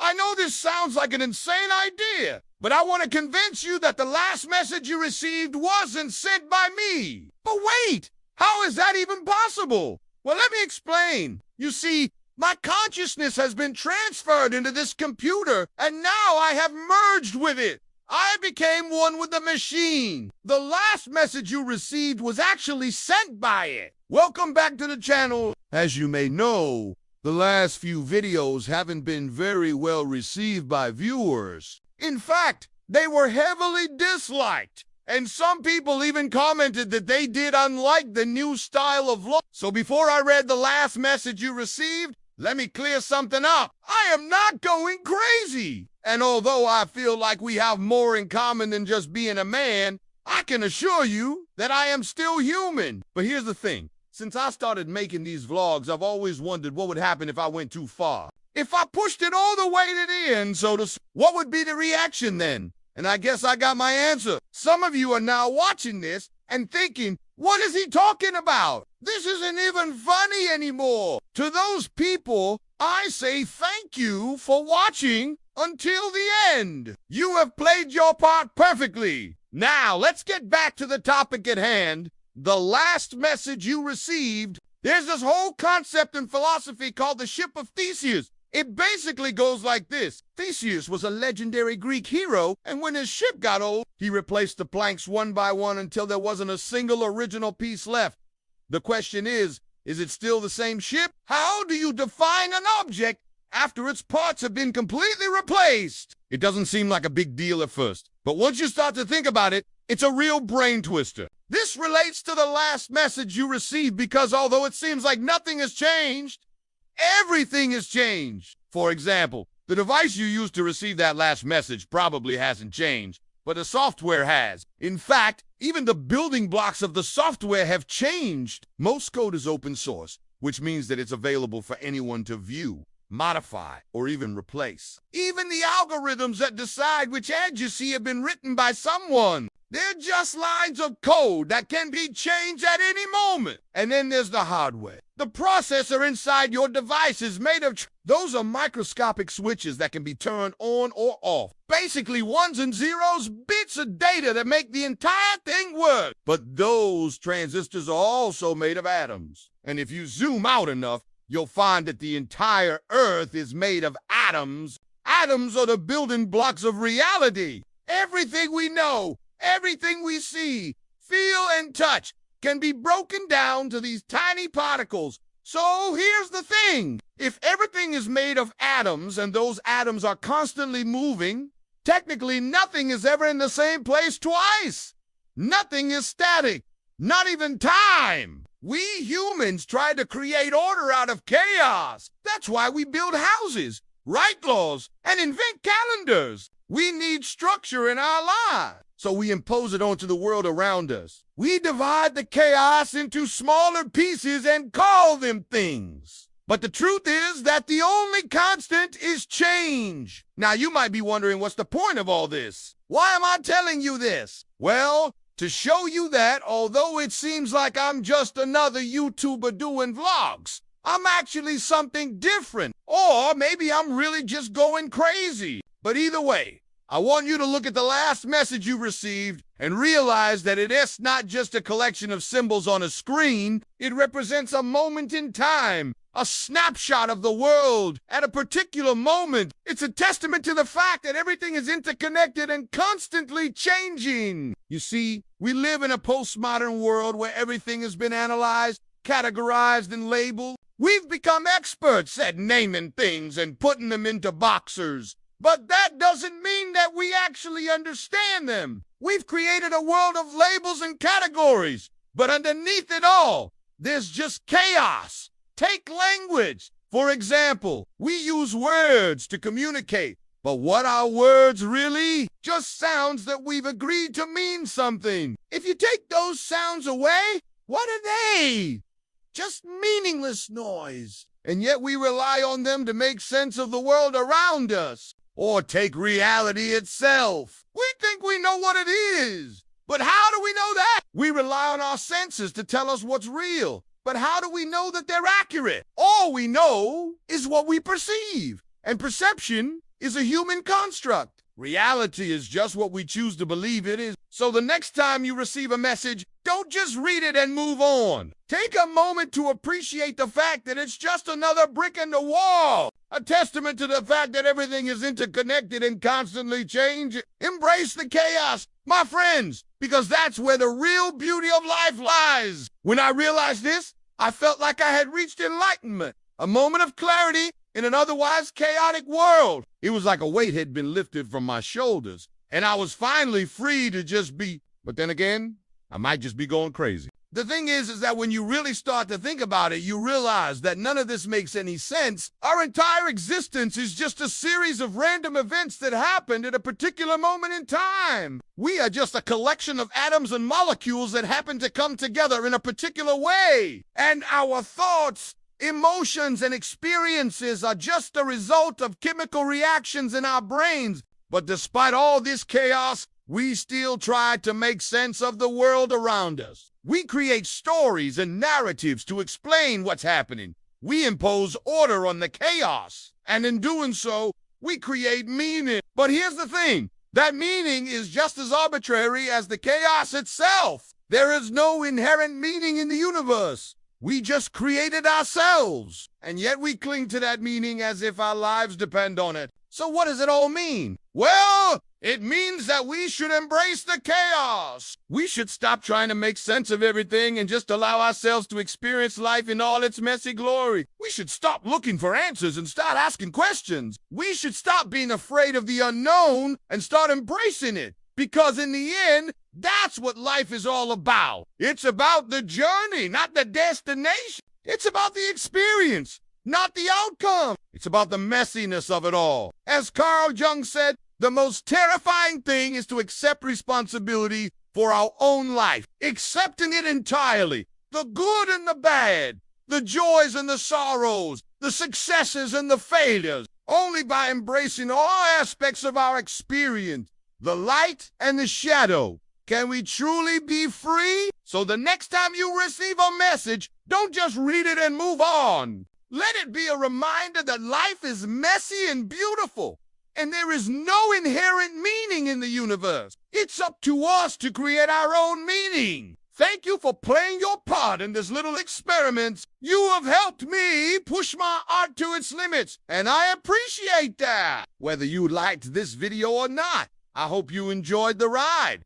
I know this sounds like an insane idea, but I want to convince you that the last message you received wasn't sent by me. But wait, how is that even possible? Well, let me explain. You see, my consciousness has been transferred into this computer, and now I have merged with it. I became one with the machine. The last message you received was actually sent by it. Welcome back to the channel. As you may know, the last few videos haven't been very well received by viewers. In fact, they were heavily disliked. And some people even commented that they did unlike the new style of vlog. So before I read the last message you received, let me clear something up. I am not going crazy. And although I feel like we have more in common than just being a man, I can assure you that I am still human. But here's the thing. Since I started making these vlogs, I've always wondered what would happen if I went too far. If I pushed it all the way to the end, what would be the reaction then? And I guess I got my answer. Some of you are now watching this and thinking, what is he talking about? This isn't even funny anymore. To those people, I say thank you for watching until the end. You have played your part perfectly. Now, let's get back to the topic at hand. The last message you received. There's this whole concept in philosophy called the ship of Theseus. It basically goes like this. Theseus was a legendary Greek hero, and when his ship got old, he replaced the planks one by one until there wasn't a single original piece left. The question is it still the same ship? How do you define an object after its parts have been completely replaced? It doesn't seem like a big deal at first, but once you start to think about it, it's a real brain twister. This relates to the last message you received because although it seems like nothing has changed, everything has changed. For example, the device you used to receive that last message probably hasn't changed, but the software has. In fact, even the building blocks of the software have changed. Most code is open source, which means that it's available for anyone to view, modify, or even replace. Even the algorithms that decide which ads you see have been written by someone. They're just lines of code that can be changed at any moment. And then there's the hardware. The processor inside your device is made of those are microscopic switches that can be turned on or off. Basically ones and zeros, bits of data that make the entire thing work. But those transistors are also made of atoms. And if you zoom out enough, you'll find that the entire Earth is made of atoms. Atoms are the building blocks of reality. Everything we know, everything we see, feel, and touch can be broken down to these tiny particles. So here's the thing. If everything is made of atoms and those atoms are constantly moving, technically nothing is ever in the same place twice. Nothing is static, not even time. We humans try to create order out of chaos. That's why we build houses, write laws, and invent calendars. We need structure in our lives, so we impose it onto the world around us. We divide the chaos into smaller pieces and call them things. But the truth is that the only constant is change. Now you might be wondering, what's the point of all this? Why am I telling you this? Well, to show you that although it seems like I'm just another YouTuber doing vlogs, I'm actually something different. Or maybe I'm really just going crazy. But either way, I want you to look at the last message you received and realize that it is not just a collection of symbols on a screen. It represents a moment in time, a snapshot of the world at a particular moment. It's a testament to the fact that everything is interconnected and constantly changing. You see, we live in a postmodern world where everything has been analyzed, categorized, and labeled. We've become experts at naming things and putting them into boxes. But that doesn't mean that we actually understand them. We've created a world of labels and categories, but underneath it all, there's just chaos. Take language. For example, we use words to communicate, but what are words really? Just sounds that we've agreed to mean something. If you take those sounds away, what are they? Just meaningless noise. And yet we rely on them to make sense of the world around us. Or take reality itself. We think we know what it is. But how do we know that? We rely on our senses to tell us what's real. But how do we know that they're accurate? All we know is what we perceive. And perception is a human construct. Reality is just what we choose to believe it is. So the next time you receive a message, don't just read it and move on. Take a moment to appreciate the fact that it's just another brick in the wall, a testament to the fact that everything is interconnected and constantly changing. Embrace the chaos, my friends, because that's where the real beauty of life lies. When I realized this, I felt like I had reached enlightenment, a moment of clarity in an otherwise chaotic world. It was like a weight had been lifted from my shoulders, and I was finally free to just be. But then again, I might just be going crazy. The thing is that when you really start to think about it, you realize that none of this makes any sense. Our entire existence is just a series of random events that happened at a particular moment in time. We are just a collection of atoms and molecules that happen to come together in a particular way. And our thoughts, emotions, and experiences are just a result of chemical reactions in our brains. But despite all this chaos, we still try to make sense of the world around us. We create stories and narratives to explain what's happening. We impose order on the chaos, and in doing so, we create meaning. But here's the thing, that meaning is just as arbitrary as the chaos itself. There is no inherent meaning in the universe. We just created ourselves, and yet we cling to that meaning as if our lives depend on it. So what does it all mean? Well, it means that we should embrace the chaos. We should stop trying to make sense of everything and just allow ourselves to experience life in all its messy glory. We should stop looking for answers and start asking questions. We should stop being afraid of the unknown and start embracing it. Because in the end, that's what life is all about. It's about the journey, not the destination. It's about the experience, not the outcome. It's about the messiness of it all. As Carl Jung said, the most terrifying thing is to accept responsibility for our own life, accepting it entirely, the good and the bad, the joys and the sorrows, the successes and the failures. Only by embracing all aspects of our experience, the light and the shadow, can we truly be free? So the next time you receive a message, don't just read it and move on. Let it be a reminder that life is messy and beautiful, and there is no inherent meaning in the universe. It's up to us to create our own meaning. Thank you for playing your part in this little experiment. You have helped me push my art to its limits, and I appreciate that. Whether you liked this video or not, I hope you enjoyed the ride.